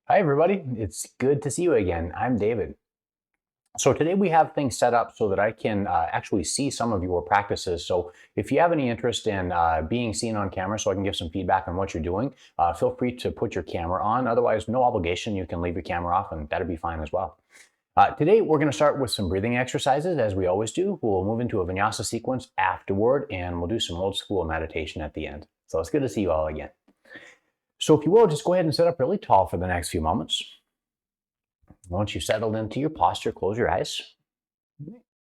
Hi, everybody. It's good to see you again. I'm David. So today we have things set up so that I can actually see some of your practices. So if you have any interest in being seen on camera so I can give some feedback on what you're doing, feel free to put your camera on. Otherwise, no obligation. You can leave your camera off and that'll be fine as well. Today, we're going to start with some breathing exercises as we always do. We'll move into a Vinyasa sequence afterward and we'll do some old school meditation at the end. So it's good to see you all again. So if you will, just go ahead and sit up really tall for the next few moments. Once you've settled into your posture, close your eyes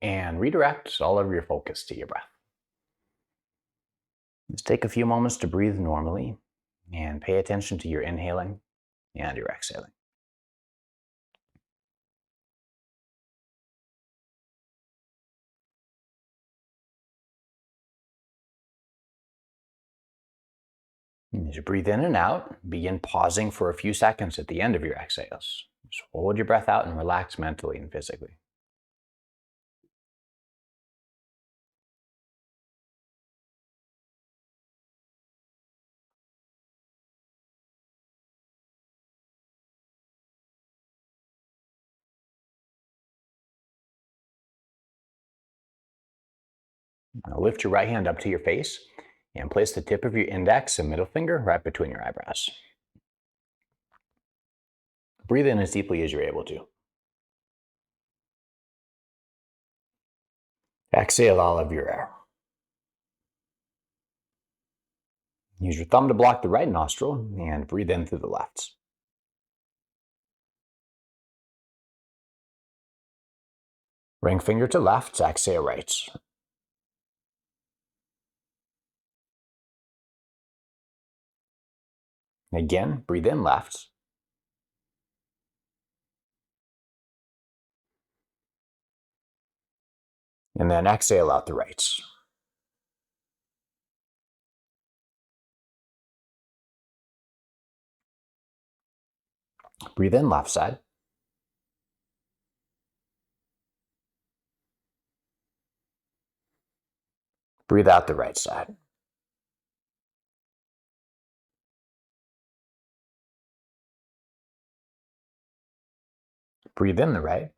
and redirect all of your focus to your breath. Just take a few moments to breathe normally and pay attention to your inhaling and your exhaling. And as you breathe in and out, begin pausing for a few seconds at the end of your exhales. Just hold your breath out and relax mentally and physically. Now lift your right hand up to your face and place the tip of your index and middle finger right between your eyebrows. Breathe in as deeply as you're able to. Exhale all of your air. Use your thumb to block the right nostril and breathe in through the left. Ring finger to left, exhale right. Again, breathe in left. And then exhale out the right. Breathe in left side. Breathe out the right side. Breathe in the right.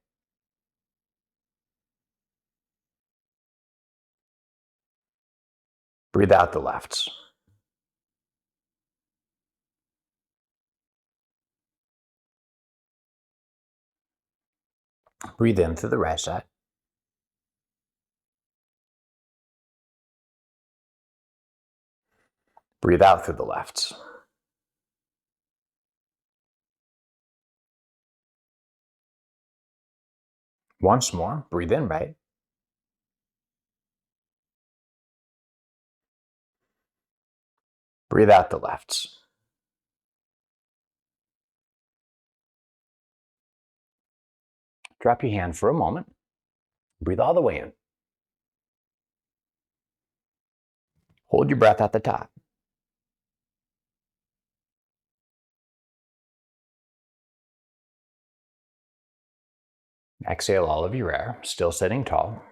Breathe out the left. Breathe in through the right side. Breathe out through the left. Once more, breathe in right. Breathe out the left. Drop your hand for a moment. Breathe all the way in. Hold your breath at the top. Exhale all of your air, still sitting tall.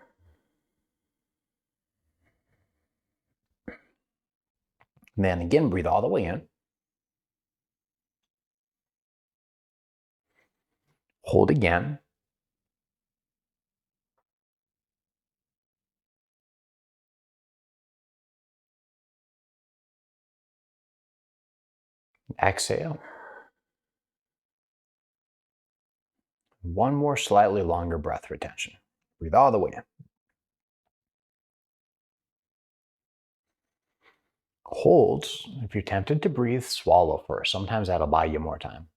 And then again, breathe all the way in. Hold again. Exhale. One more slightly longer breath retention. Breathe all the way in. Hold. If you're tempted to breathe, swallow first. Sometimes that'll buy you more time.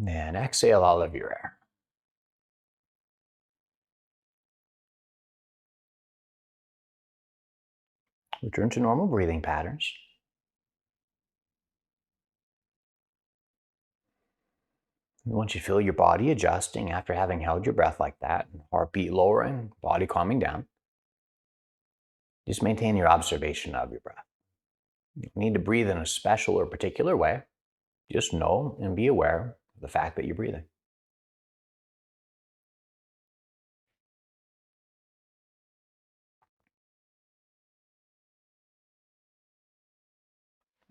And exhale all of your air. Return to normal breathing patterns. And once you feel your body adjusting after having held your breath like that, heartbeat lowering, body calming down, just maintain your observation of your breath. You don't need to breathe in a special or particular way. Just know and be aware of the fact that you're breathing.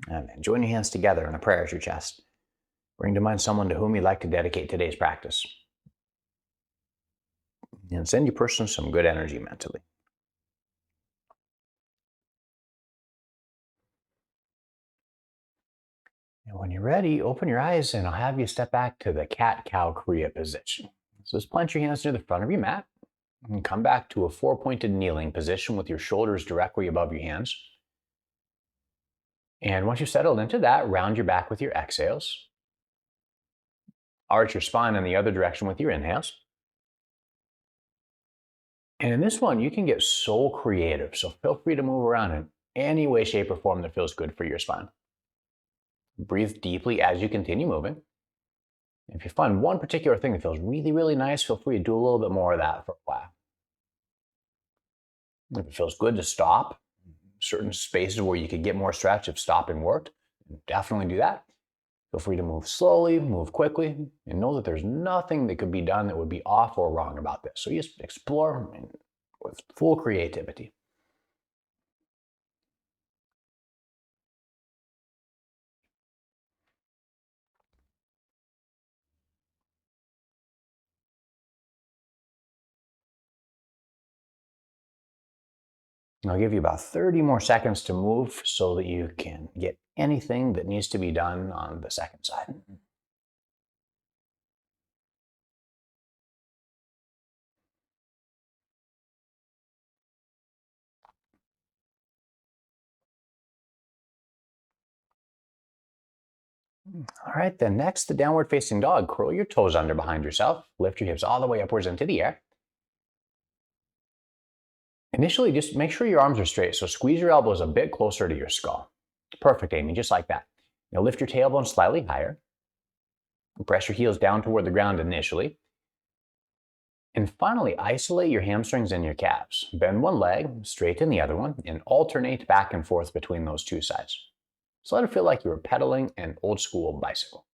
And then join your hands together in a prayer at your chest. Bring to mind someone to whom you'd like to dedicate today's practice. And send your person some good energy mentally. And when you're ready, open your eyes and I'll have you step back to the cat-cow kriya position. So just plant your hands near the front of your mat and come back to a four-pointed kneeling position with your shoulders directly above your hands. And once you've settled into that, round your back with your exhales. Arch your spine in the other direction with your inhales. And in this one, you can get so creative. So feel free to move around in any way, shape, or form that feels good for your spine. Breathe deeply as you continue moving. If you find one particular thing that feels really, really nice, feel free to do a little bit more of that for a while. If it feels good to stop, certain spaces where you could get more stretch if stopping worked, definitely do that. Feel free to move slowly, move quickly, and know that there's nothing that could be done that would be off or wrong about this. So just explore with full creativity. I'll give you about 30 more seconds to move so that you can get anything that needs to be done on the second side. All right, then next, the downward facing dog. Curl your toes under behind yourself. Lift your hips all the way upwards into the air. Initially, just make sure your arms are straight, so squeeze your elbows a bit closer to your skull. Perfect, Amy, just like that. Now lift your tailbone slightly higher. Press your heels down toward the ground initially. And finally, isolate your hamstrings and your calves. Bend one leg, straighten the other one, and alternate back and forth between those two sides. So let it feel like you were pedaling an old school bicycle.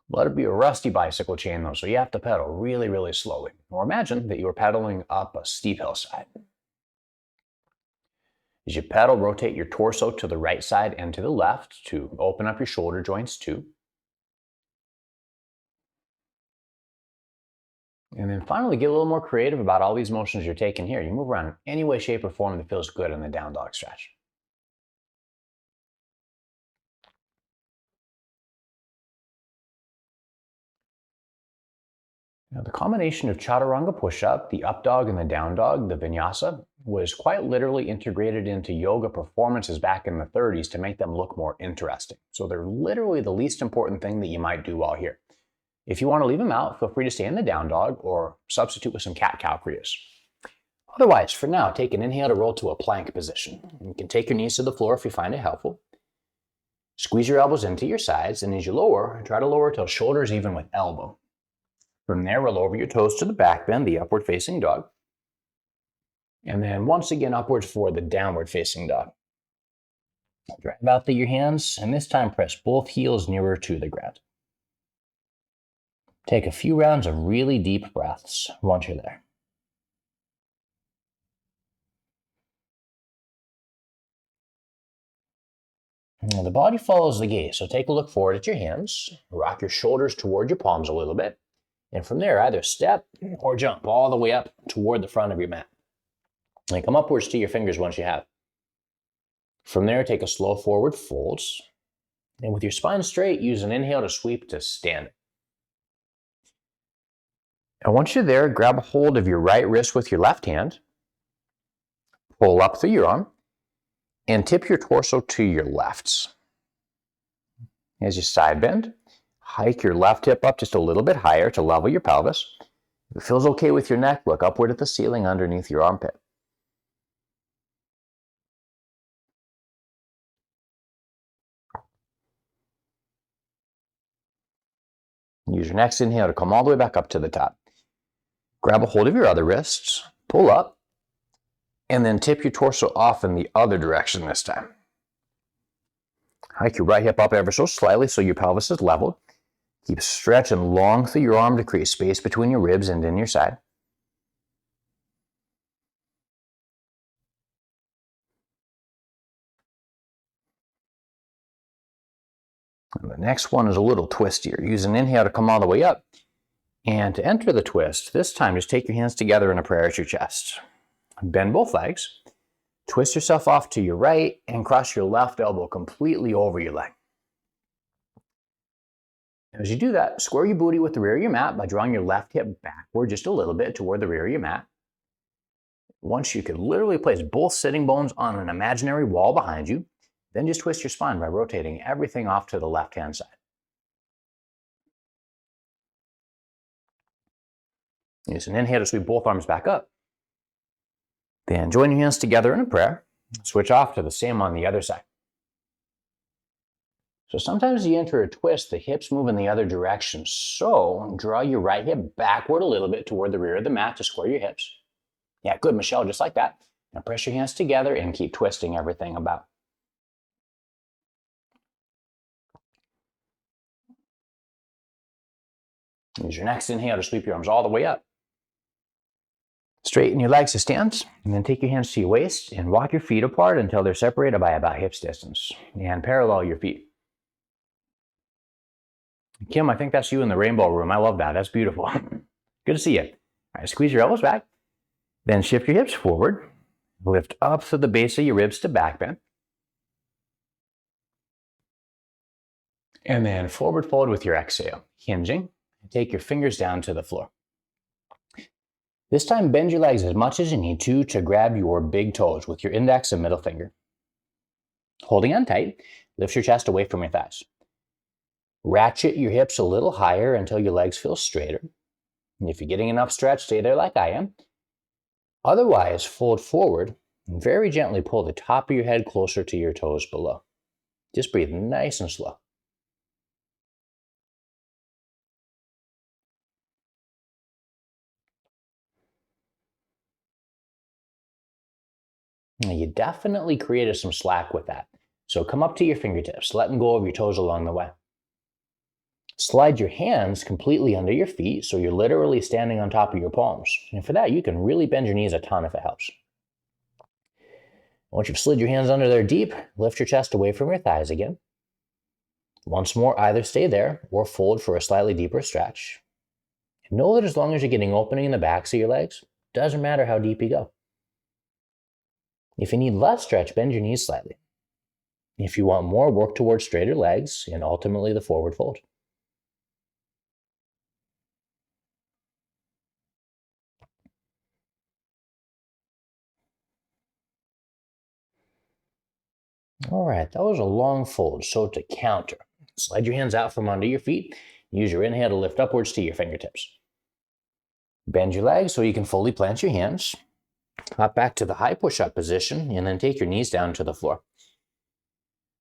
Let it be a rusty bicycle chain though, so you have to pedal really, really slowly. Or imagine that you were pedaling up a steep hillside. As you pedal, rotate your torso to the right side and to the left to open up your shoulder joints too. And then finally, get a little more creative about all these motions you're taking here. You move around in any way, shape, or form that feels good in the down dog stretch. Now, the combination of chaturanga push-up, the up dog and the down dog, the vinyasa, was quite literally integrated into yoga performances back in the 30s to make them look more interesting. So they're literally the least important thing that you might do while here. If you want to leave them out, feel free to stay in the down dog or substitute with some cat-cow kriyas. Otherwise, for now, take an inhale to roll to a plank position. You can take your knees to the floor if you find it helpful. Squeeze your elbows into your sides, and as you lower, try to lower till shoulders even with elbow. From there, roll over your toes to the back bend, the upward facing dog. And then once again, upwards for the downward facing dog. Drive out your hands, and this time press both heels nearer to the ground. Take a few rounds of really deep breaths once you're there. Now the body follows the gaze, so take a look forward at your hands, rock your shoulders toward your palms a little bit, and from there either step or jump all the way up toward the front of your mat. And come upwards to your fingers once you have. From there, take a slow forward fold, and with your spine straight, use an inhale to sweep to standing. And once you're there, grab a hold of your right wrist with your left hand, pull up through your arm, and tip your torso to your left. As you side bend, hike your left hip up just a little bit higher to level your pelvis. If it feels okay with your neck, look upward at the ceiling underneath your armpit. Use your next inhale to come all the way back up to the top. Grab a hold of your other wrists, pull up, and then tip your torso off in the other direction this time. Hike your right hip up ever so slightly so your pelvis is leveled. Keep stretching long through your arm to create space between your ribs and in your side. And the next one is a little twistier. Use an inhale to come all the way up. And to enter the twist, this time just take your hands together in a prayer at your chest. Bend both legs. Twist yourself off to your right and cross your left elbow completely over your leg. As you do that, square your booty with the rear of your mat by drawing your left hip backward just a little bit toward the rear of your mat. Once you could literally place both sitting bones on an imaginary wall behind you, then just twist your spine by rotating everything off to the left-hand side. Use an inhale to sweep both arms back up. Then join your hands together in a prayer. Switch off to the same on the other side. So sometimes you enter a twist, the hips move in the other direction. So draw your right hip backward a little bit toward the rear of the mat to square your hips. Yeah, good, Michelle, just like that. Now press your hands together and keep twisting everything about. Use your next inhale to sweep your arms all the way up. Straighten your legs to stance, and then take your hands to your waist and walk your feet apart until they're separated by about hips distance. And parallel your feet. Kim, I think that's you in the rainbow room. I love that. That's beautiful. Good to see you. All right, squeeze your elbows back. Then shift your hips forward. Lift up through the base of your ribs to back bend. And then forward fold with your exhale. Hinging. And take your fingers down to the floor. This time, bend your legs as much as you need to grab your big toes with your index and middle finger. Holding on tight, lift your chest away from your thighs. Ratchet your hips a little higher until your legs feel straighter. And if you're getting enough stretch, stay there like I am. Otherwise, fold forward and very gently pull the top of your head closer to your toes below. Just breathe nice and slow. Now, you definitely created some slack with that. So come up to your fingertips, letting go of your toes along the way. Slide your hands completely under your feet so you're literally standing on top of your palms. And for that, you can really bend your knees a ton if it helps. Once you've slid your hands under there deep, lift your chest away from your thighs again. Once more, either stay there or fold for a slightly deeper stretch. And know that as long as you're getting opening in the backs of your legs, doesn't matter how deep you go. If you need less stretch, bend your knees slightly. If you want more, work towards straighter legs and ultimately the forward fold. All right, that was a long fold. So to counter, slide your hands out from under your feet. Use your inhale to lift upwards to your fingertips. Bend your legs so you can fully plant your hands. Hop back to the high push-up position and then take your knees down to the floor.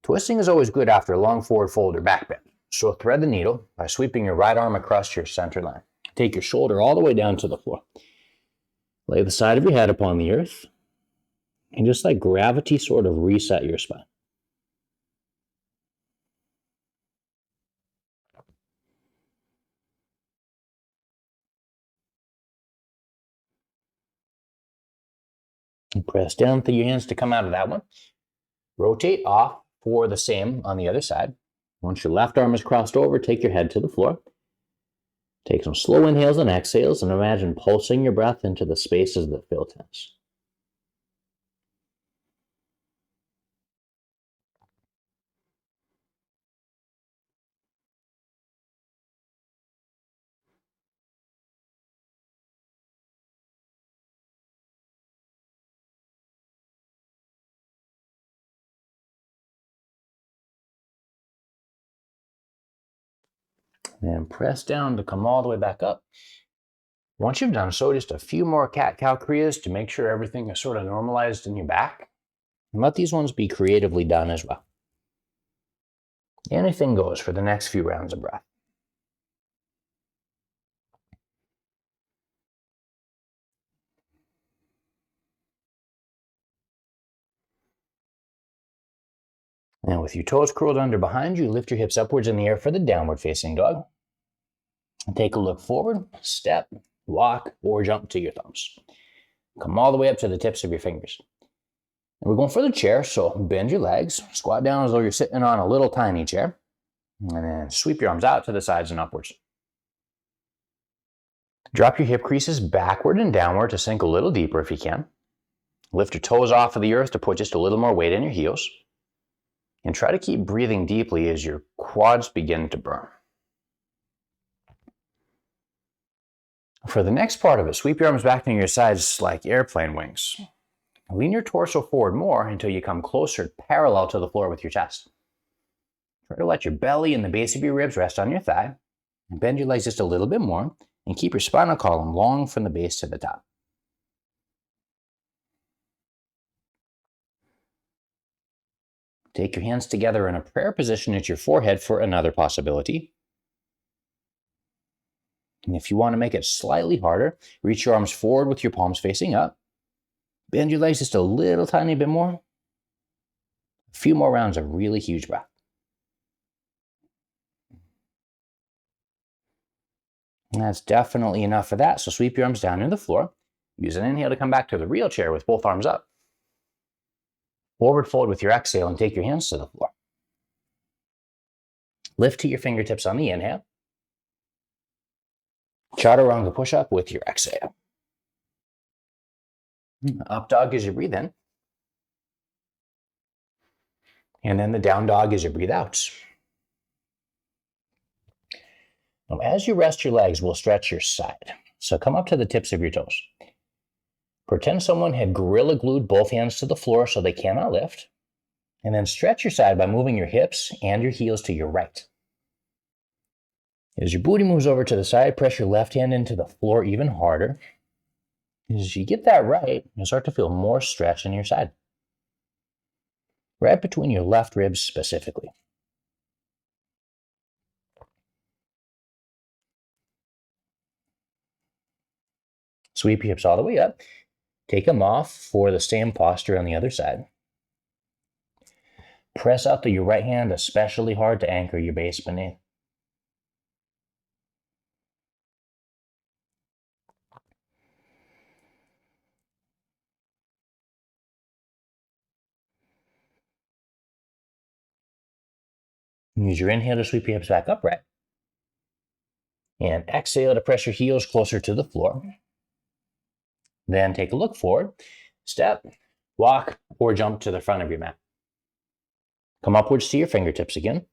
Twisting is always good after a long forward fold or back bend. So thread the needle by sweeping your right arm across your center line. Take your shoulder all the way down to the floor. Lay the side of your head upon the earth and just like gravity sort of reset your spine. And press down through your hands to come out of that one. Rotate off for the same on the other side. Once your left arm is crossed over, take your head to the floor. Take some slow inhales and exhales and imagine pulsing your breath into the spaces that feel tense. And press down to come all the way back up. Once you've done so, just a few more cat-cow kriyas to make sure everything is sort of normalized in your back. And let these ones be creatively done as well. Anything goes for the next few rounds of breath. And with your toes curled under behind you, lift your hips upwards in the air for the downward facing dog. And take a look forward, step, walk, or jump to your thumbs. Come all the way up to the tips of your fingers. And we're going for the chair, so bend your legs, squat down as though you're sitting on a little tiny chair. And then sweep your arms out to the sides and upwards. Drop your hip creases backward and downward to sink a little deeper if you can. Lift your toes off of the earth to put just a little more weight in your heels. And try to keep breathing deeply as your quads begin to burn. For the next part of it, sweep your arms back near your sides like airplane wings. Lean your torso forward more until you come closer, parallel to the floor with your chest. Try to let your belly and the base of your ribs rest on your thigh. And bend your legs just a little bit more and keep your spinal column long from the base to the top. Take your hands together in a prayer position at your forehead for another possibility. And if you want to make it slightly harder, reach your arms forward with your palms facing up. Bend your legs just a little tiny bit more. A few more rounds of really huge breath. And that's definitely enough for that. So sweep your arms down to the floor. Use an inhale to come back to the real chair with both arms up. Forward fold with your exhale and take your hands to the floor. Lift to your fingertips on the inhale. Chaturanga push-up with your exhale. Up dog as you breathe in. And then the down dog as you breathe out. Now, as you rest your legs, we'll stretch your side. So come up to the tips of your toes. Pretend someone had gorilla glued both hands to the floor so they cannot lift. And then stretch your side by moving your hips and your heels to your right. As your booty moves over to the side, press your left hand into the floor even harder. As you get that right, you'll start to feel more stretch in your side. Right between your left ribs specifically. Sweep your hips all the way up. Take them off for the same posture on the other side. Press out to your right hand especially hard to anchor your base beneath. Use your inhale to sweep your hips back upright. And exhale to press your heels closer to the floor. Then take a look forward, step, walk, or jump to the front of your mat. Come upwards to your fingertips again.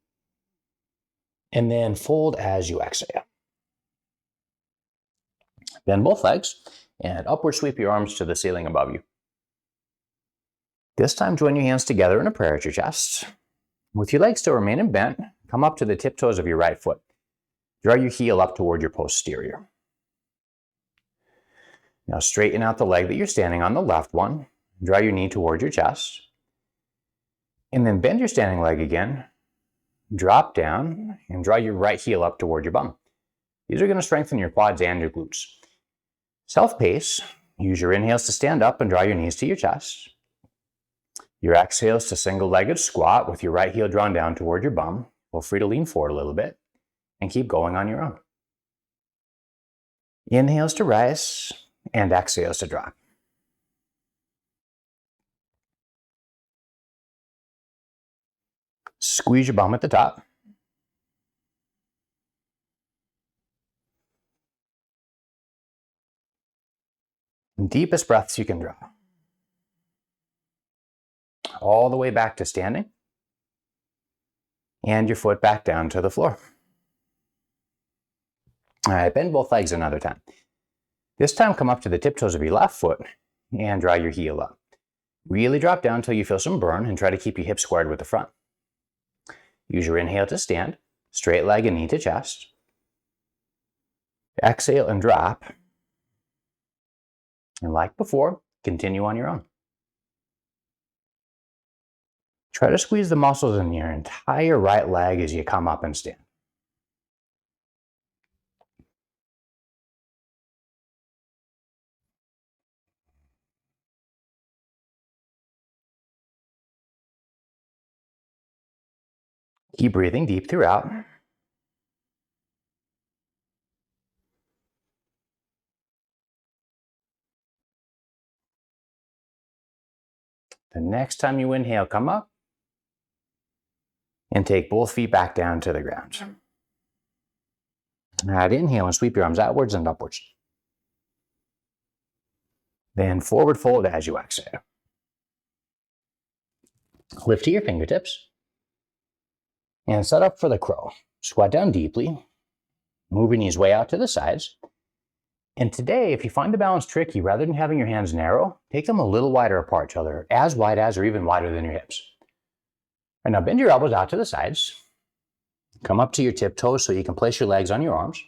And then fold as you exhale. Bend both legs and upward sweep your arms to the ceiling above you. This time, join your hands together in a prayer at your chest. With your legs still remaining bent, come up to the tiptoes of your right foot. Draw your heel up toward your posterior. Now straighten out the leg that you're standing on, the left one. Draw your knee toward your chest. And then bend your standing leg again. Drop down and draw your right heel up toward your bum. These are going to strengthen your quads and your glutes. Self-pace. Use your inhales to stand up and draw your knees to your chest. Your exhales to single-legged squat with your right heel drawn down toward your bum. Feel free to lean forward a little bit and keep going on your own. Inhales to rise and exhales to drop. Squeeze your bum at the top. Deepest breaths you can draw. All the way back to standing. And your foot back down to the floor. All right, bend both legs another time. This time come up to the tiptoes of your left foot and draw your heel up. Really drop down until you feel some burn and try to keep your hips squared with the front. Use your inhale to stand, straight leg and knee to chest. Exhale and drop. And like before, continue on your own. Try to squeeze the muscles in your entire right leg as you come up and stand. Keep breathing deep throughout. The next time you inhale, come up. And take both feet back down to the ground. Now, inhale and sweep your arms outwards and upwards. Then forward fold as you exhale. Lift to your fingertips. And set up for the crow. Squat down deeply. Move your knees way out to the sides. And today, if you find the balance tricky, rather than having your hands narrow, take them a little wider apart, so they're as wide as or even wider than your hips. And now bend your elbows out to the sides. Come up to your tiptoes so you can place your legs on your arms.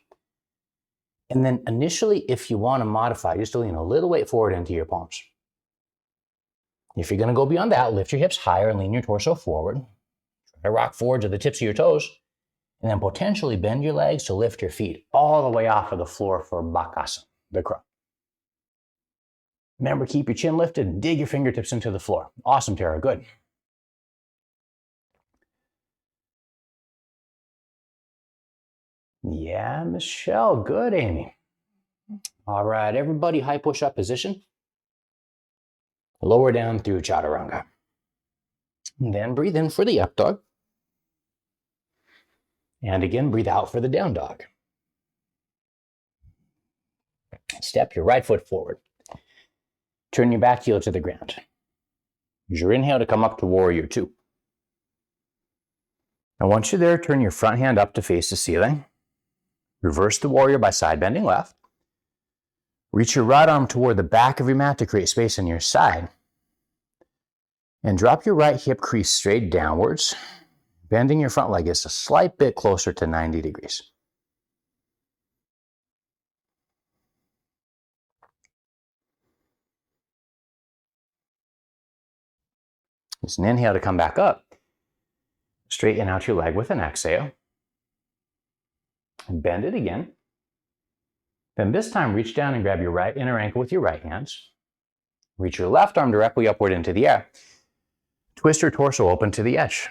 And then initially, if you want to modify, just to lean a little weight forward into your palms. If you're going to go beyond that, lift your hips higher and lean your torso forward. Try to rock forward to the tips of your toes. And then potentially bend your legs to lift your feet all the way off of the floor for Bakasana, the crow. Remember, keep your chin lifted and dig your fingertips into the floor. Awesome, Tara, good. Yeah, Michelle, good, Amy. All right, everybody, high push-up position. Lower down through Chaturanga. And then breathe in for the up dog. And again, breathe out for the down dog. Step your right foot forward. Turn your back heel to the ground. Use your inhale to come up to Warrior Two. And once you're there, turn your front hand up to face the ceiling. Reverse the warrior by side bending left. Reach your right arm toward the back of your mat to create space on your side. And drop your right hip crease straight downwards, bending your front leg just a slight bit closer to 90 degrees. Just an inhale to come back up. Straighten out your leg with an exhale. And bend it again. Then this time, reach down and grab your right inner ankle with your right hands. Reach your left arm directly upward into the air. Twist your torso open to the edge.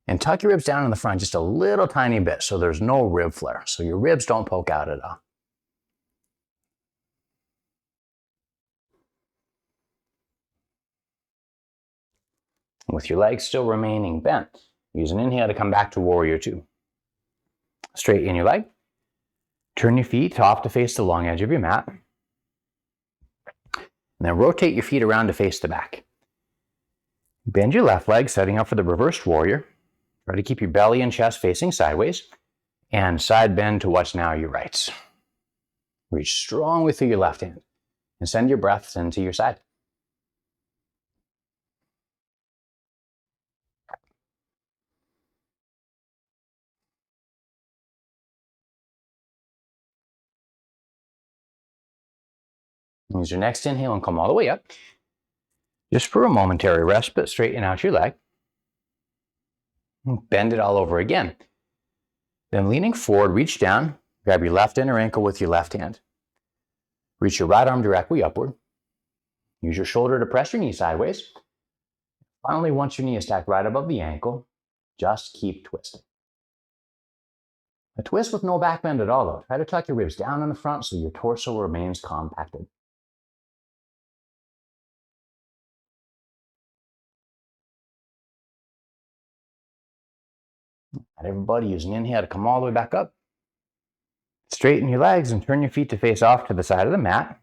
And tuck your ribs down in the front just a little tiny bit so there's no rib flare, so your ribs don't poke out at all. With your legs still remaining bent, use an inhale to come back to Warrior Two. Straighten your leg. Turn your feet off to face the long edge of your mat. And then rotate your feet around to face the back. Bend your left leg, setting up for the reversed warrior. Try to keep your belly and chest facing sideways. And side bend to what's now your right. Reach strongly through your left hand. And send your breaths into your side. Use your next inhale and come all the way up. Just for a momentary respite, straighten out your leg. Bend it all over again. Then leaning forward, reach down, grab your left inner ankle with your left hand. Reach your right arm directly upward. Use your shoulder to press your knee sideways. Finally, once your knee is stacked right above the ankle, just keep twisting. A twist with no back bend at all, though. Try to tuck your ribs down in the front so your torso remains compacted. And everybody, use an inhale to come all the way back up. Straighten your legs and turn your feet to face off to the side of the mat.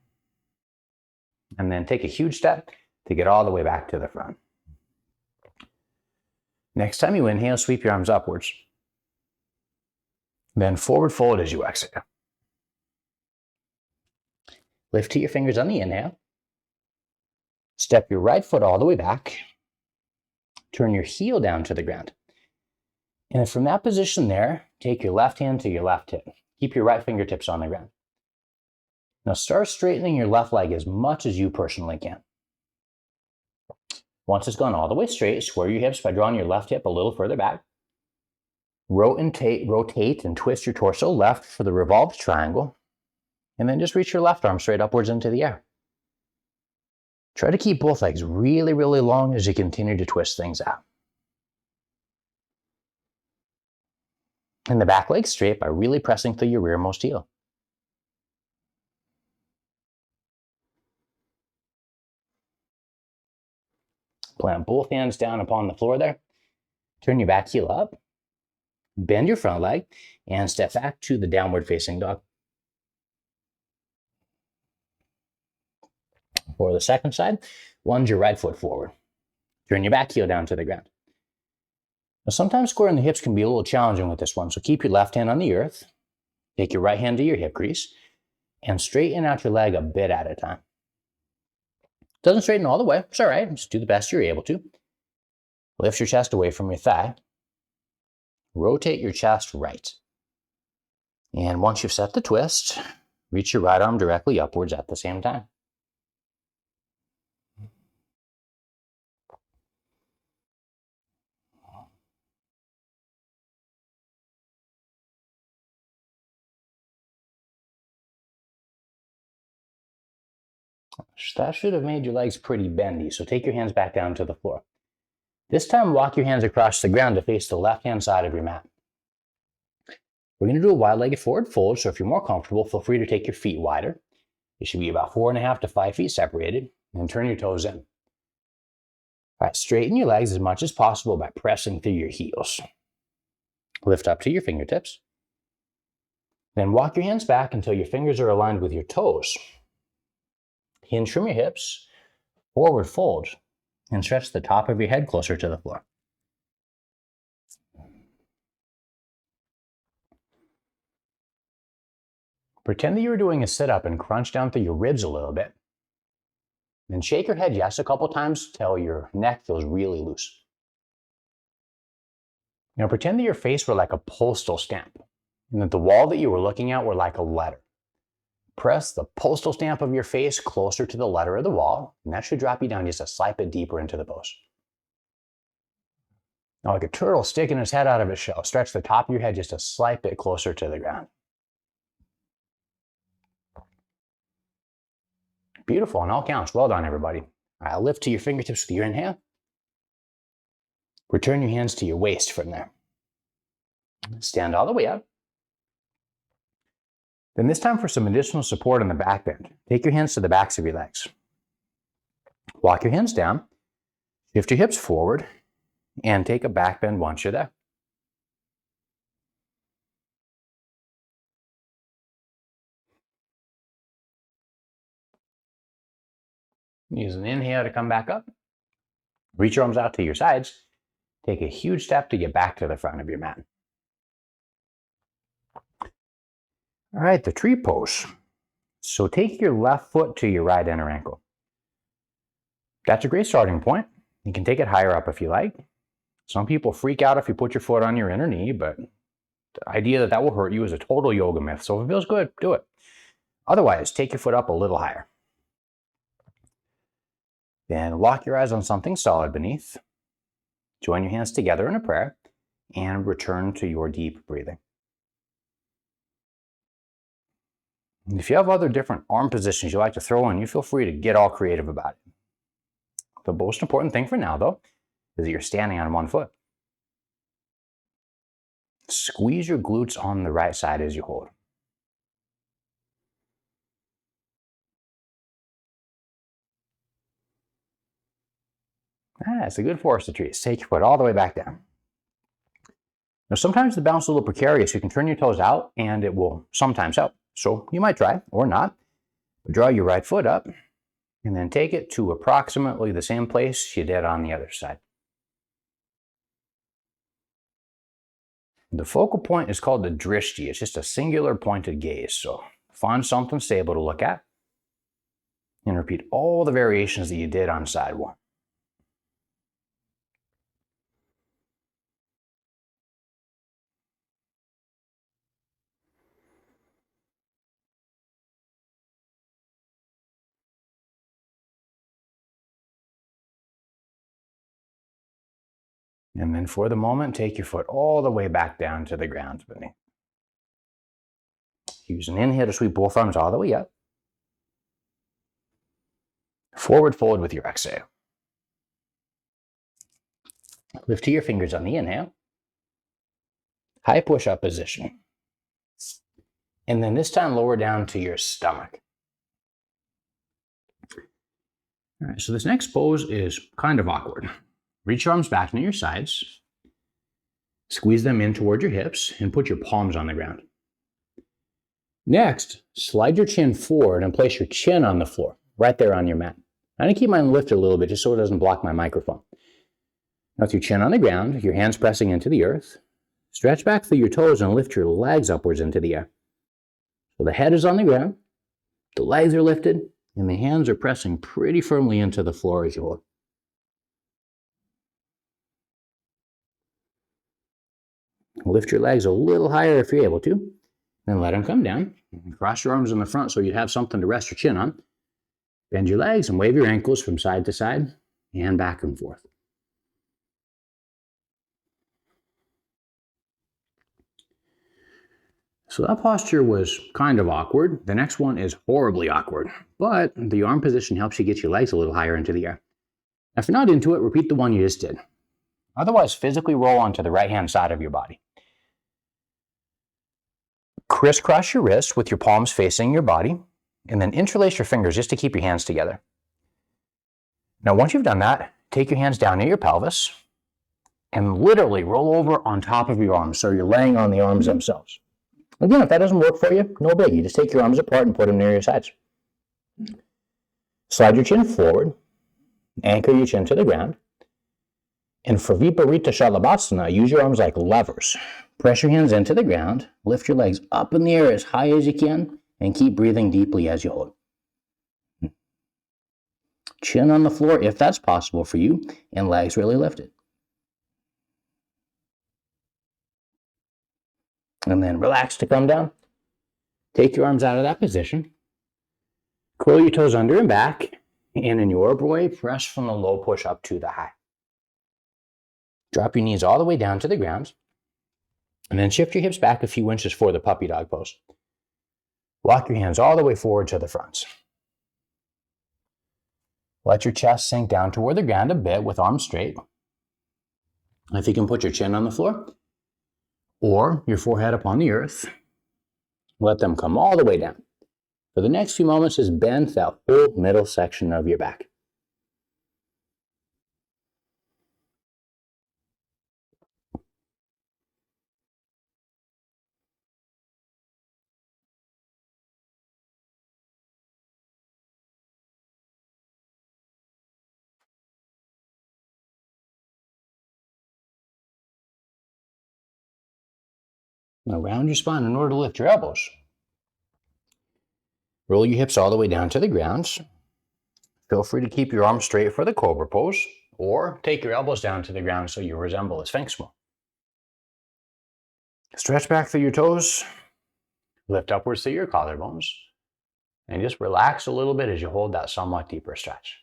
And then take a huge step to get all the way back to the front. Next time you inhale, sweep your arms upwards. Then forward fold as you exhale. Lift to your fingers on the inhale. Step your right foot all the way back. Turn your heel down to the ground. And from that position there, take your left hand to your left hip. Keep your right fingertips on the ground. Now start straightening your left leg as much as you personally can. Once it's gone all the way straight, square your hips by drawing your left hip a little further back. Rotate and twist your torso left for the revolved triangle. And then just reach your left arm straight upwards into the air. Try to keep both legs really, really long as you continue to twist things out. And the back leg straight by really pressing through your rearmost heel. Plant both hands down upon the floor there. Turn your back heel up, bend your front leg, and step back to the downward facing dog. For the second side, lunge your right foot forward. Turn your back heel down to the ground. Now, sometimes squaring the hips can be a little challenging with this one, so keep your left hand on the earth, take your right hand to your hip crease, and straighten out your leg a bit at a time. Doesn't straighten all the way, it's all right, just do the best you're able to. Lift your chest away from your thigh. Rotate your chest right. And once you've set the twist, reach your right arm directly upwards at the same time. That should have made your legs pretty bendy, so take your hands back down to the floor. This time, walk your hands across the ground to face the left-hand side of your mat. We're going to do a wide-legged forward fold, so if you're more comfortable, feel free to take your feet wider. They should be about 4.5 to 5 feet separated, and turn your toes in. All right, straighten your legs as much as possible by pressing through your heels. Lift up to your fingertips. Then walk your hands back until your fingers are aligned with your toes. Hinge from your hips, forward fold, and stretch the top of your head closer to the floor. Pretend that you're doing a sit-up and crunch down through your ribs a little bit. Then shake your head yes a couple times till your neck feels really loose. Now pretend that your face were like a postal stamp, and that the wall that you were looking at were like a letter. Press the postal stamp of your face closer to the letter of the wall, and that should drop you down just a slight bit deeper into the pose. Now like a turtle sticking his head out of his shell, stretch the top of your head just a slight bit closer to the ground. Beautiful, on all counts. Well done, everybody. All right, lift to your fingertips with your inhale. Return your hands to your waist from there. Stand all the way up. Then this time for some additional support on the back bend. Take your hands to the backs of your legs. Walk your hands down. Shift your hips forward and take a back bend once you're there. Use an inhale to come back up. Reach your arms out to your sides. Take a huge step to get back to the front of your mat. All right, the tree pose. So take your left foot to your right inner ankle. That's a great starting point. You can take it higher up if you like. Some people freak out if you put your foot on your inner knee, but the idea that that will hurt you is a total yoga myth. So if it feels good, do it. Otherwise, take your foot up a little higher. Then lock your eyes on something solid beneath. Join your hands together in a prayer and return to your deep breathing. If you have other different arm positions you like to throw in, you feel free to get all creative about it. The most important thing for now, though, is that you're standing on one foot. Squeeze your glutes on the right side as you hold. That's a good forest of trees. Take your foot all the way back down. Now, sometimes the bounce is a little precarious. You can turn your toes out and it will sometimes help. So you might try or not. Draw your right foot up and then take it to approximately the same place you did on the other side. The focal point is called the drishti. It's just a singular pointed gaze. So find something stable to look at and repeat all the variations that you did on side one. And then for the moment, take your foot all the way back down to the ground beneath. Use an inhale to sweep both arms all the way up. Forward fold with your exhale. Lift to your fingers on the inhale. High push-up position. And then this time lower down to your stomach. All right, so this next pose is kind of awkward. Reach your arms back near your sides. Squeeze them in toward your hips and put your palms on the ground. Next, slide your chin forward and place your chin on the floor, right there on your mat. I'm going to keep mine lifted a little bit just so it doesn't block my microphone. Now with your chin on the ground, your hands pressing into the earth, stretch back through your toes and lift your legs upwards into the air. So the head is on the ground, the legs are lifted, and the hands are pressing pretty firmly into the floor as you hold. Lift your legs a little higher if you're able to, then let them come down. Cross your arms in the front so you have something to rest your chin on. Bend your legs and wave your ankles from side to side and back and forth. So that posture was kind of awkward. The next one is horribly awkward, but the arm position helps you get your legs a little higher into the air. Now, if you're not into it, repeat the one you just did. Otherwise, physically roll onto the right-hand side of your body. Crisscross your wrists with your palms facing your body, and then interlace your fingers just to keep your hands together. Now, once you've done that, take your hands down near your pelvis and literally roll over on top of your arms so you're laying on the arms themselves. Again, if that doesn't work for you, no biggie. Just take your arms apart and put them near your sides. Slide your chin forward, anchor your chin to the ground, and for Viparita Shalabhasana, use your arms like levers. Press your hands into the ground, lift your legs up in the air as high as you can, and keep breathing deeply as you hold. Chin on the floor if that's possible for you, and legs really lifted. And then relax to come down. Take your arms out of that position. Curl your toes under and back, and in your way, press from the low push up to the high. Drop your knees all the way down to the ground, and then shift your hips back a few inches for the puppy dog pose. Walk your hands all the way forward to the front. Let your chest sink down toward the ground a bit with arms straight. If you can put your chin on the floor or your forehead upon the earth, let them come all the way down. For the next few moments, just bend that whole middle section of your back. Now round your spine in order to lift your elbows. Roll your hips all the way down to the ground. Feel free to keep your arms straight for the cobra pose, or take your elbows down to the ground so you resemble a sphinx more. Stretch back through your toes, lift upwards through your collarbones, and just relax a little bit as you hold that somewhat deeper stretch.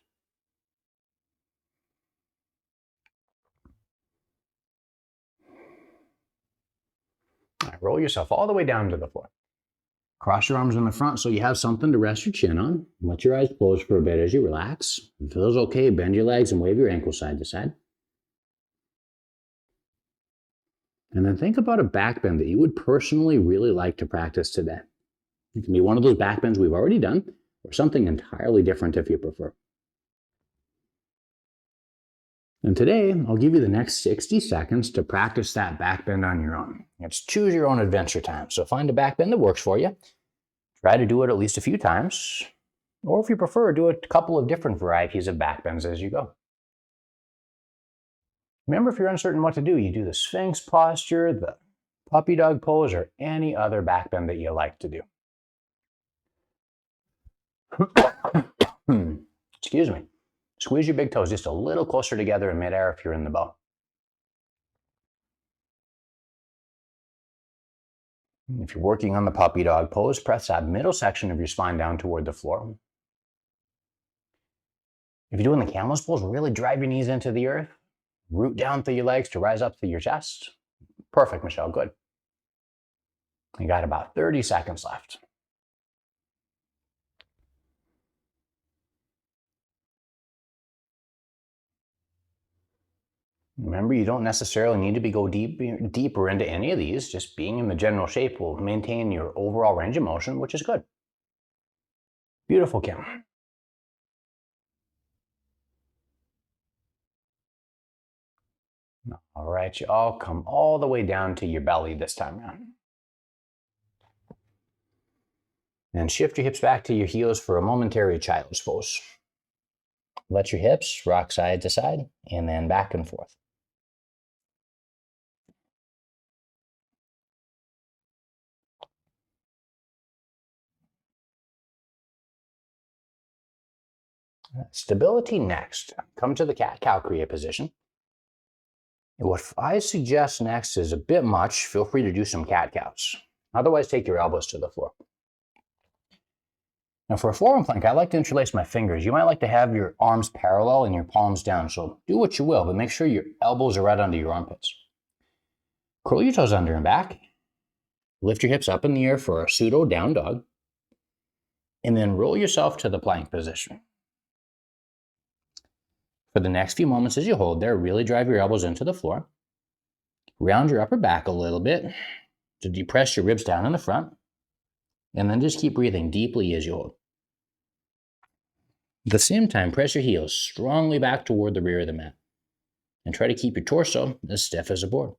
All right, roll yourself all the way down to the floor. Cross your arms in the front so you have something to rest your chin on. Let your eyes close for a bit as you relax. If it feels okay, bend your legs and wave your ankles side to side. And then think about a back bend that you would personally really like to practice today. It can be one of those back bends we've already done, or something entirely different if you prefer. And today, I'll give you the next 60 seconds to practice that back bend on your own. It's choose your own adventure time, so find a back bend that works for you. Try to do it at least a few times, or if you prefer, do a couple of different varieties of back bends as you go. Remember, if you're uncertain what to do, you do the Sphinx posture, the puppy dog pose, or any other back bend that you like to do. Excuse me. Squeeze your big toes just a little closer together in midair if you're in the bow. If you're working on the puppy dog pose, press that middle section of your spine down toward the floor. If you're doing the camel's pose, really drive your knees into the earth. Root down through your legs to rise up through your chest. Perfect, Michelle, good. You got about 30 seconds left. Remember, you don't necessarily need to go deeper into any of these. Just being in the general shape will maintain your overall range of motion, which is good. Beautiful, Kim. All right, you all come all the way down to your belly this time around. And shift your hips back to your heels for a momentary child's pose. Let your hips rock side to side and then back and forth. Stability next. Come to the cat-cow kriya position. What I suggest next is a bit much. Feel free to do some cat-cows. Otherwise, take your elbows to the floor. Now for a forearm plank, I like to interlace my fingers. You might like to have your arms parallel and your palms down. So do what you will, but make sure your elbows are right under your armpits. Curl your toes under and back. Lift your hips up in the air for a pseudo down dog. And then roll yourself to the plank position. For the next few moments as you hold there, really drive your elbows into the floor. Round your upper back a little bit to depress your ribs down in the front. And then just keep breathing deeply as you hold. At the same time, press your heels strongly back toward the rear of the mat. And try to keep your torso as stiff as a board.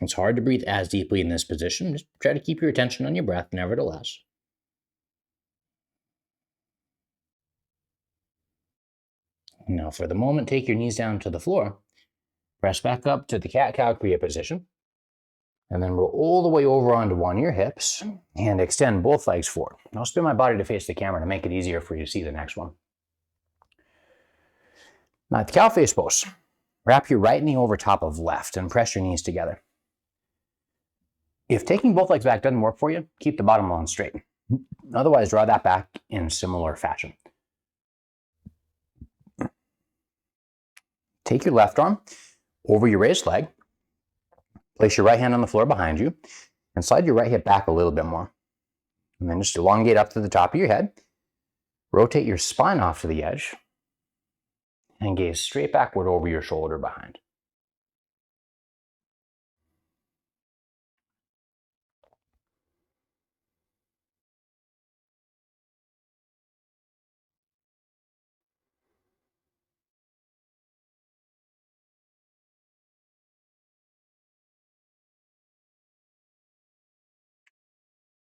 It's hard to breathe as deeply in this position. Just try to keep your attention on your breath nevertheless. Now for the moment, take your knees down to the floor. Press back up to the cat-cow kriya position. And then roll all the way over onto one of your hips and extend both legs forward. I'll spin my body to face the camera to make it easier for you to see the next one. Now at the cow face pose, wrap your right knee over top of left and press your knees together. If taking both legs back doesn't work for you, keep the bottom bone straight. Otherwise, draw that back in similar fashion. Take your left arm over your raised leg. Place your right hand on the floor behind you and slide your right hip back a little bit more. And then just elongate up to the top of your head. Rotate your spine off to the edge and gaze straight backward over your shoulder behind.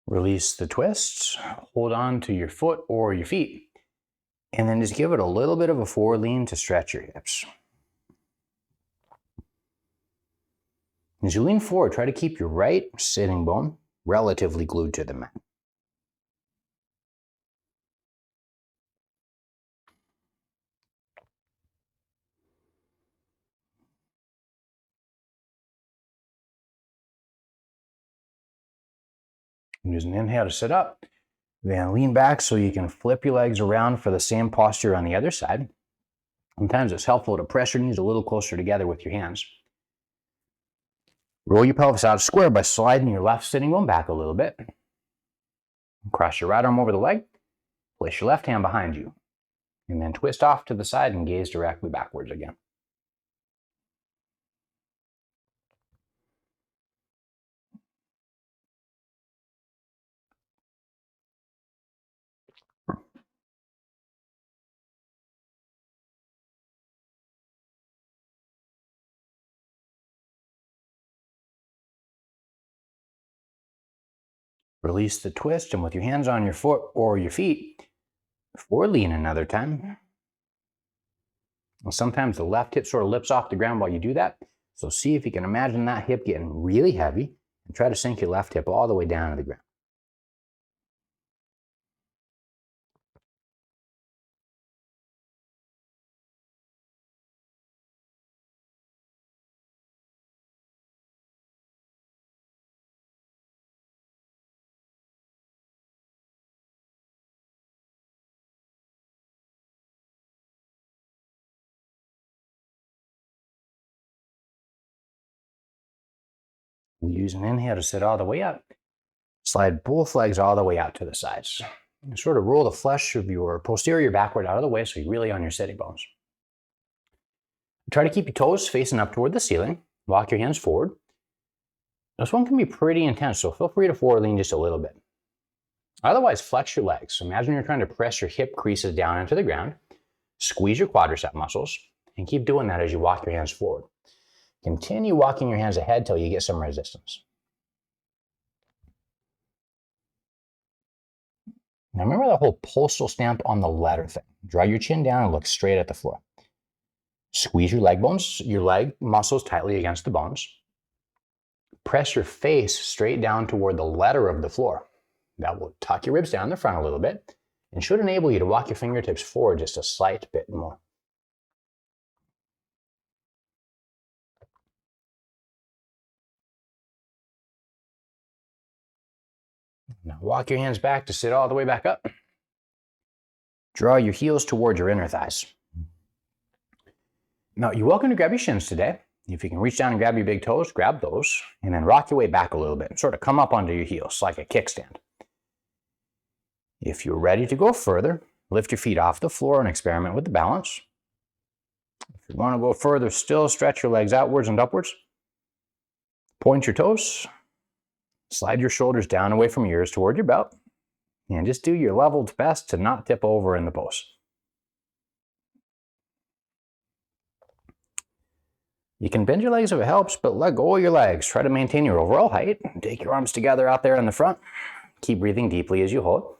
Release the twists, hold on to your foot or your feet, and then just give it a little bit of a forward lean to stretch your hips. As you lean forward, try to keep your right sitting bone relatively glued to the mat. Use an inhale to sit up, then lean back so you can flip your legs around for the same posture on the other side. Sometimes it's helpful to press your knees a little closer together with your hands. Roll your pelvis out square by sliding your left sitting bone back a little bit. Cross your right arm over the leg, place your left hand behind you, and then twist off to the side and gaze directly backwards again. Release the twist, and with your hands on your foot or your feet, forward lean another time. And sometimes the left hip sort of lips off the ground while you do that. So see if you can imagine that hip getting really heavy and try to sink your left hip all the way down to the ground. Use an inhale to sit all the way up. Slide both legs all the way out to the sides. And sort of roll the flesh of your posterior backward out of the way so you're really on your sitting bones. Try to keep your toes facing up toward the ceiling. Walk your hands forward. This one can be pretty intense, so feel free to forward lean just a little bit. Otherwise, flex your legs. Imagine you're trying to press your hip creases down into the ground. Squeeze your quadricep muscles and keep doing that as you walk your hands forward. Continue walking your hands ahead till you get some resistance. Now remember the whole postal stamp on the letter thing. Draw your chin down and look straight at the floor. Squeeze your leg muscles tightly against the bones. Press your face straight down toward the letter of the floor. That will tuck your ribs down in the front a little bit and should enable you to walk your fingertips forward just a slight bit more. Now walk your hands back to sit all the way back up. Draw your heels toward your inner thighs. Now you're welcome to grab your shins today. If you can reach down and grab your big toes, grab those, and then rock your way back a little bit and sort of come up onto your heels like a kickstand. If you're ready to go further, lift your feet off the floor and experiment with the balance. If you want to go further still, stretch your legs outwards and upwards. Point your toes. Slide your shoulders down away from your ears toward your belt. And just do your leveled best to not tip over in the pose. You can bend your legs if it helps, but let go of your legs. Try to maintain your overall height. Take your arms together out there in the front. Keep breathing deeply as you hold.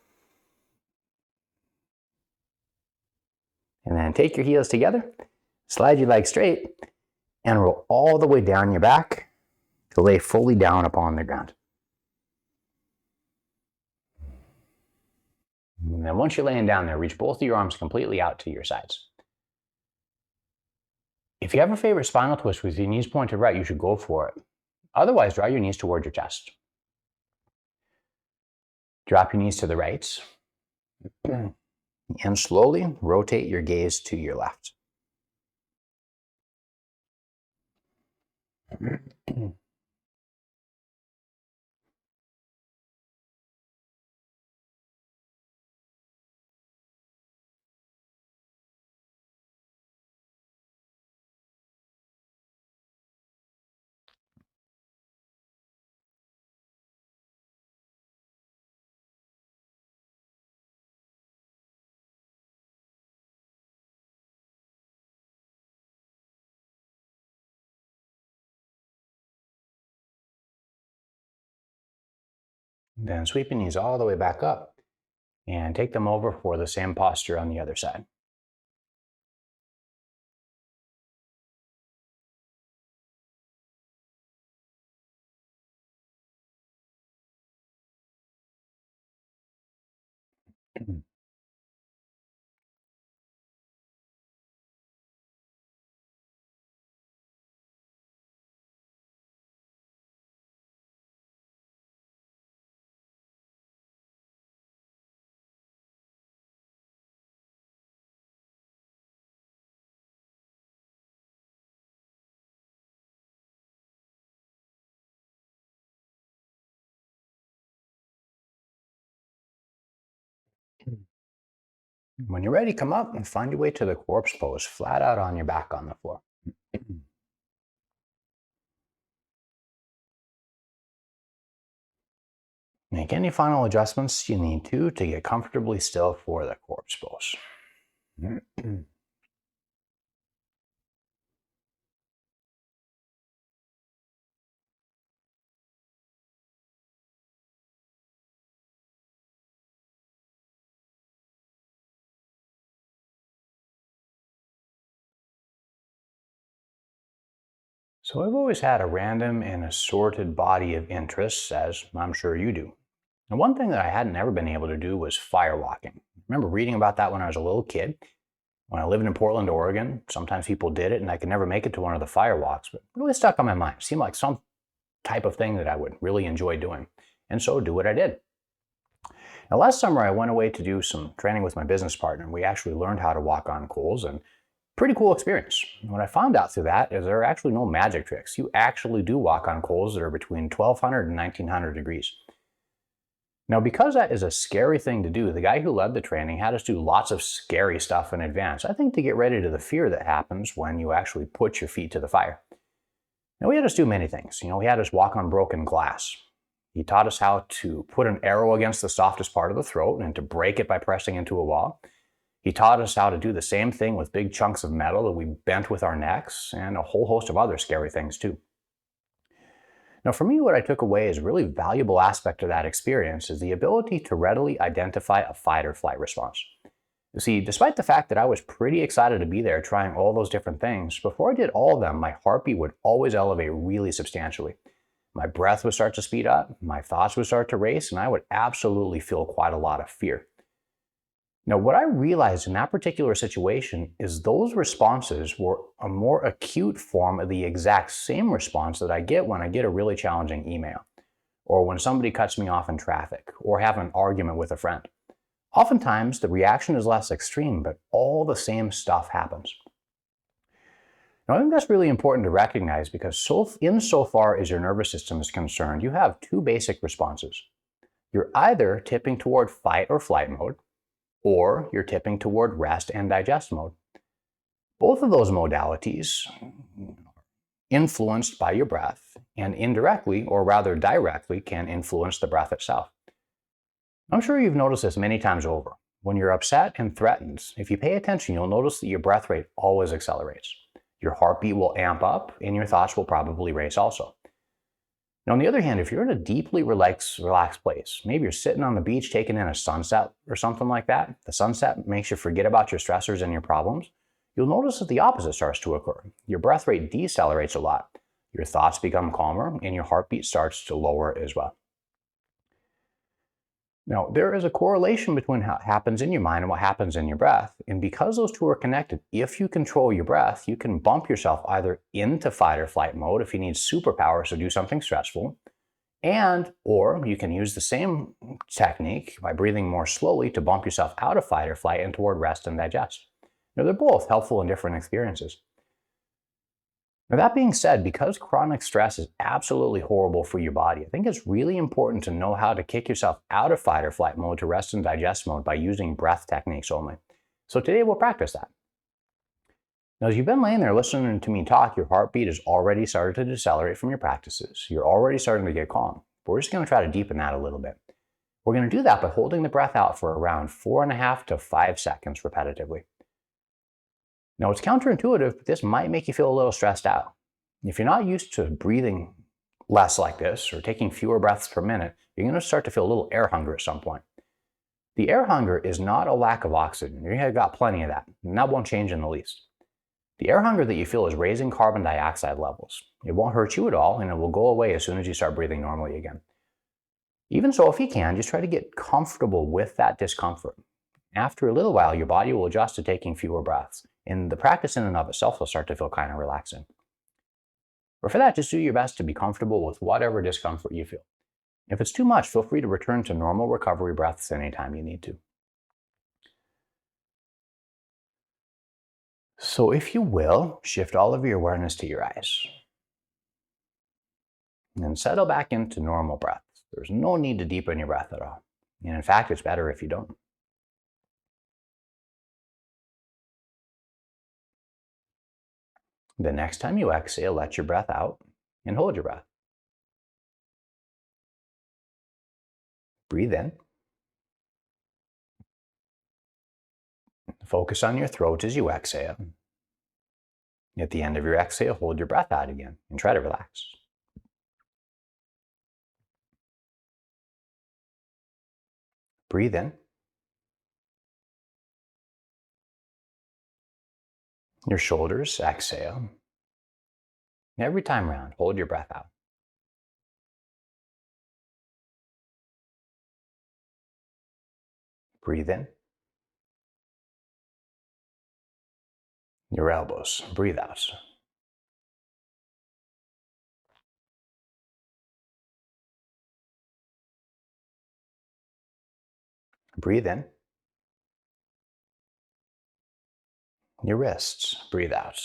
And then take your heels together, slide your legs straight, and roll all the way down your back to lay fully down upon the ground. And then once you're laying down there, reach both of your arms completely out to your sides. If you have a favorite spinal twist with your knees pointed right, you should go for it. Otherwise, draw your knees toward your chest. Drop your knees to the right. And slowly rotate your gaze to your left. Then sweep your knees all the way back up and take them over for the same posture on the other side. When you're ready, come up and find your way to the corpse pose, flat out on your back on the floor. Make any final adjustments you need to get comfortably still for the corpse pose. So I've always had a random and assorted body of interests, as I'm sure you do. And one thing that I hadn't ever been able to do was firewalking. I remember reading about that when I was a little kid. When I lived in Portland, Oregon, sometimes people did it and I could never make it to one of the firewalks, but it really stuck on my mind. It seemed like some type of thing that I would really enjoy doing. And so do what I did. Now last summer I went away to do some training with my business partner and we actually learned how to walk on coals, and pretty cool experience. What I found out through that is there are actually no magic tricks. You actually do walk on coals that are between 1200 and 1900 degrees. Now, because that is a scary thing to do, the guy who led the training had us do lots of scary stuff in advance, I think to get ready to the fear that happens when you actually put your feet to the fire. Now, he had us do many things. He had us walk on broken glass. He taught us how to put an arrow against the softest part of the throat and to break it by pressing into a wall. He taught us how to do the same thing with big chunks of metal that we bent with our necks, and a whole host of other scary things too. Now, for me, what I took away as a really valuable aspect of that experience is the ability to readily identify a fight or flight response. You see, despite the fact that I was pretty excited to be there trying all those different things, before I did all of them, my heartbeat would always elevate really substantially. My breath would start to speed up, my thoughts would start to race, and I would absolutely feel quite a lot of fear. Now, what I realized in that particular situation is those responses were a more acute form of the exact same response that I get when I get a really challenging email, or when somebody cuts me off in traffic, or have an argument with a friend. Oftentimes, the reaction is less extreme, but all the same stuff happens. Now, I think that's really important to recognize because insofar as your nervous system is concerned, you have two basic responses. You're either tipping toward fight or flight mode, or you're tipping toward rest and digest mode. Both of those modalities influenced by your breath and indirectly, or rather directly, can influence the breath itself. I'm sure you've noticed this many times over. When you're upset and threatened, if you pay attention, you'll notice that your breath rate always accelerates. Your heartbeat will amp up and your thoughts will probably race also. Now, on the other hand, if you're in a deeply relaxed place, maybe you're sitting on the beach taking in a sunset or something like that, the sunset makes you forget about your stressors and your problems, you'll notice that the opposite starts to occur. Your breath rate decelerates a lot, your thoughts become calmer, and your heartbeat starts to lower as well. Now, there is a correlation between what happens in your mind and what happens in your breath. And because those two are connected, if you control your breath, you can bump yourself either into fight or flight mode if you need superpowers to do something stressful, or you can use the same technique by breathing more slowly to bump yourself out of fight or flight and toward rest and digest. Now, they're both helpful in different experiences. Now, that being said, because chronic stress is absolutely horrible for your body, I think it's really important to know how to kick yourself out of fight or flight mode to rest and digest mode by using breath techniques only. So today we'll practice that. Now, as you've been laying there listening to me talk, your heartbeat has already started to decelerate from your practices. You're already starting to get calm. But we're just going to try to deepen that a little bit. We're going to do that by holding the breath out for around 4.5 to 5 seconds repetitively. Now, it's counterintuitive, but this might make you feel a little stressed out. If you're not used to breathing less like this or taking fewer breaths per minute, you're going to start to feel a little air hunger at some point. The air hunger is not a lack of oxygen. You've got plenty of that, and that won't change in the least. The air hunger that you feel is raising carbon dioxide levels. It won't hurt you at all, and it will go away as soon as you start breathing normally again. Even so, if you can, just try to get comfortable with that discomfort. After a little while, your body will adjust to taking fewer breaths, and the practice in and of itself will start to feel kind of relaxing. But for that, just do your best to be comfortable with whatever discomfort you feel. If it's too much, feel free to return to normal recovery breaths anytime you need to. So if you will, shift all of your awareness to your eyes. And settle back into normal breaths. There's no need to deepen your breath at all. And in fact, it's better if you don't. The next time you exhale, let your breath out and hold your breath. Breathe in. Focus on your throat as you exhale. At the end of your exhale, hold your breath out again and try to relax. Breathe in. Your shoulders, exhale. Every time around, hold your breath out. Breathe in. Your elbows, breathe out. Breathe in. Your wrists, breathe out.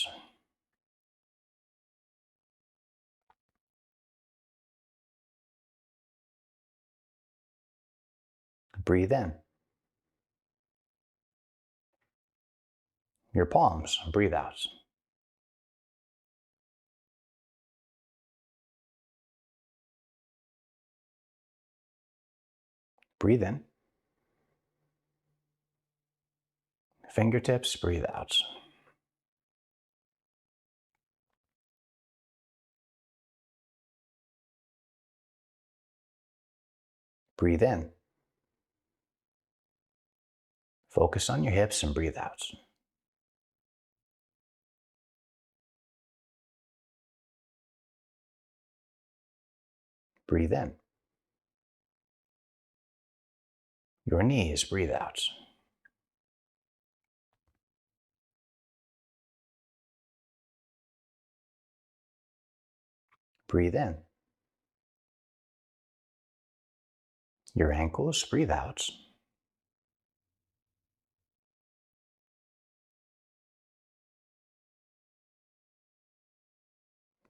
Breathe in. Your palms, breathe out. Breathe in. Fingertips, breathe out. Breathe in. Focus on your hips and breathe out. Breathe in. Your knees, breathe out. Breathe in. Your ankles, breathe out.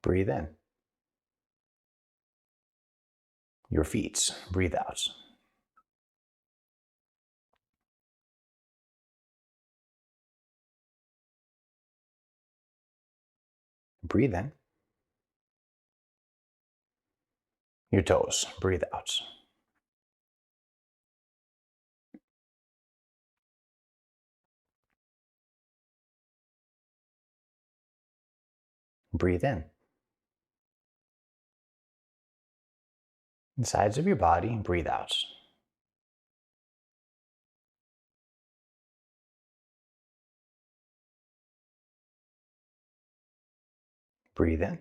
Breathe in. Your feet, breathe out. Breathe in. Your toes, breathe out. Breathe in. The sides of your body, breathe out. Breathe in.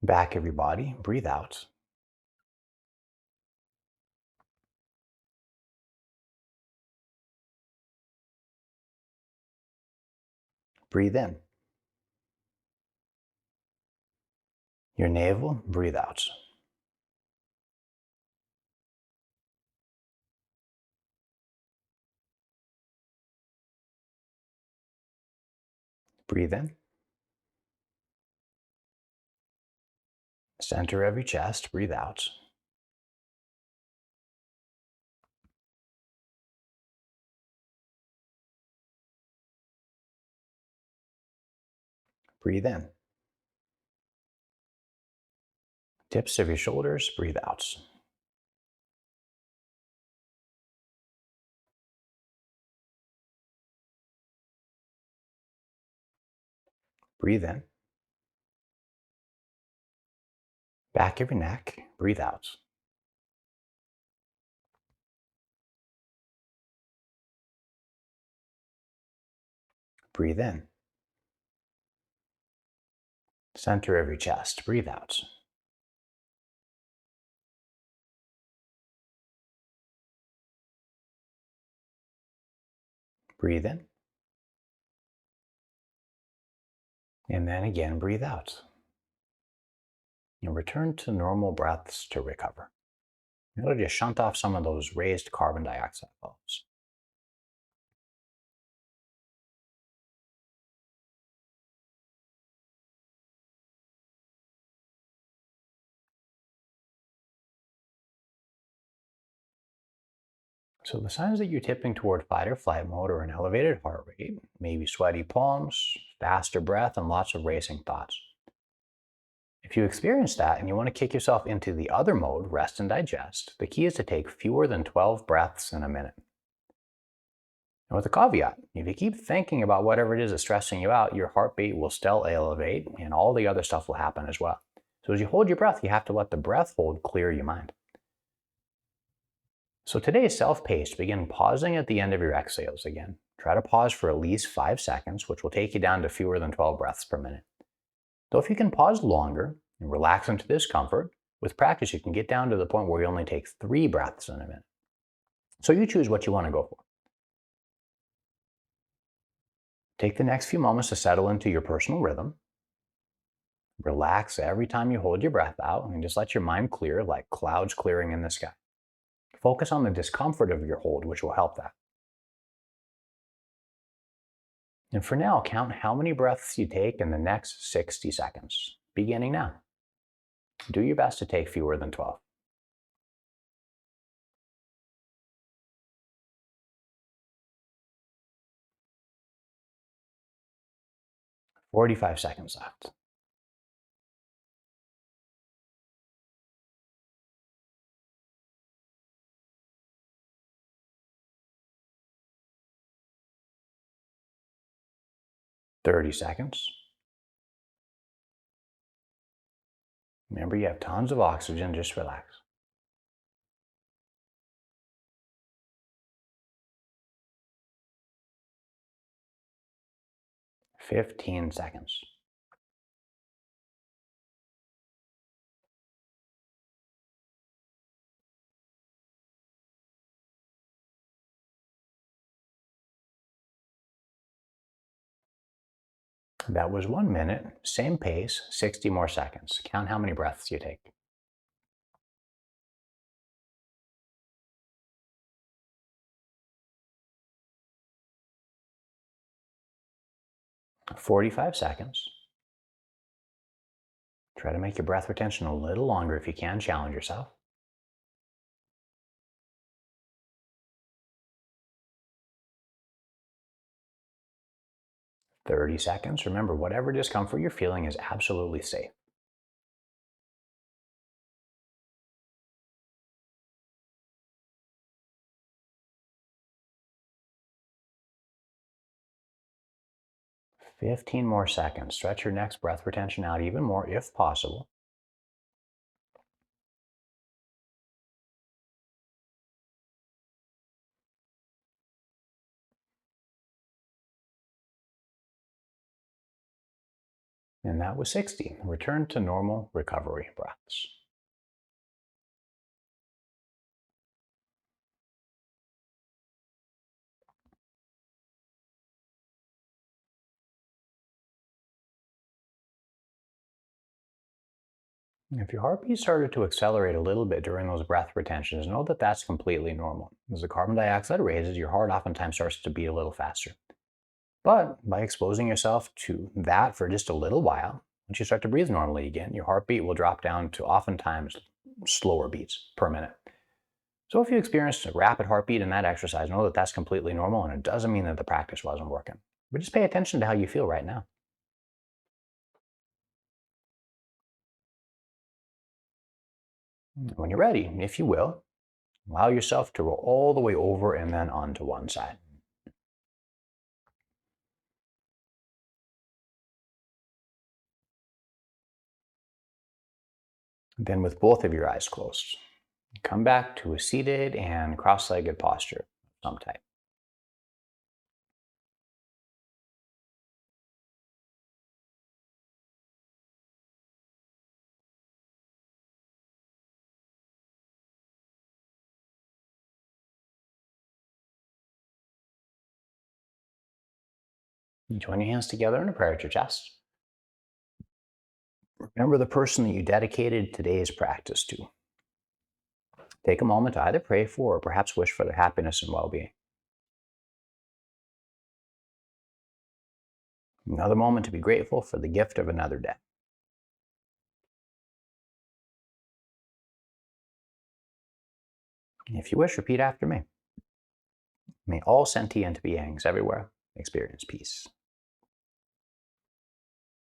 Back of your body, breathe out. Breathe in. Your navel, breathe out. Breathe in. Center of your chest, breathe out. Breathe in. Tips of your shoulders, breathe out. Breathe in. Back of your neck, breathe out. Breathe in. Center of your chest, breathe out. Breathe in. And then again, breathe out. And return to normal breaths to recover. It'll just shunt off some of those raised carbon dioxide levels. So the signs that you're tipping toward fight or flight mode are an elevated heart rate, maybe sweaty palms, faster breath, and lots of racing thoughts. If you experience that and you want to kick yourself into the other mode, rest and digest, the key is to take fewer than 12 breaths in a minute. And with a caveat, if you keep thinking about whatever it is that's stressing you out, your heart rate will still elevate and all the other stuff will happen as well. So as you hold your breath, you have to let the breath hold clear your mind. So today is self-paced. Begin pausing at the end of your exhales again. Try to pause for at least 5 seconds, which will take you down to fewer than 12 breaths per minute. Though if you can pause longer and relax into discomfort, with practice you can get down to the point where you only take 3 breaths in a minute. So you choose what you want to go for. Take the next few moments to settle into your personal rhythm. Relax every time you hold your breath out and just let your mind clear like clouds clearing in the sky. Focus on the discomfort of your hold, which will help that. And for now, count how many breaths you take in the next 60 seconds, beginning now. Do your best to take fewer than 12. 45 seconds left. 30 seconds. Remember, you have tons of oxygen, just relax. 15 seconds. That was 1 minute, same pace, 60 more seconds. Count how many breaths you take. 45 seconds. Try to make your breath retention a little longer if you can, challenge yourself. 30 seconds. Remember, whatever discomfort you're feeling is absolutely safe. 15 more seconds. Stretch your next breath retention out even more if possible. And that was 60. Return to normal recovery breaths. If your heartbeat started to accelerate a little bit during those breath retentions, know that that's completely normal. As the carbon dioxide raises, your heart oftentimes starts to beat a little faster. But by exposing yourself to that for just a little while, once you start to breathe normally again, your heartbeat will drop down to oftentimes slower beats per minute. So if you experienced a rapid heartbeat in that exercise, know that that's completely normal and it doesn't mean that the practice wasn't working. But just pay attention to how you feel right now. When you're ready, if you will, allow yourself to roll all the way over and then onto one side. Then with both of your eyes closed, come back to a seated and cross-legged posture of some type. Join your hands together in a prayer at your chest. Remember the person that you dedicated today's practice to. Take a moment to either pray for or perhaps wish for their happiness and well-being. Another moment to be grateful for the gift of another day. If you wish, repeat after me. May all sentient beings everywhere experience peace.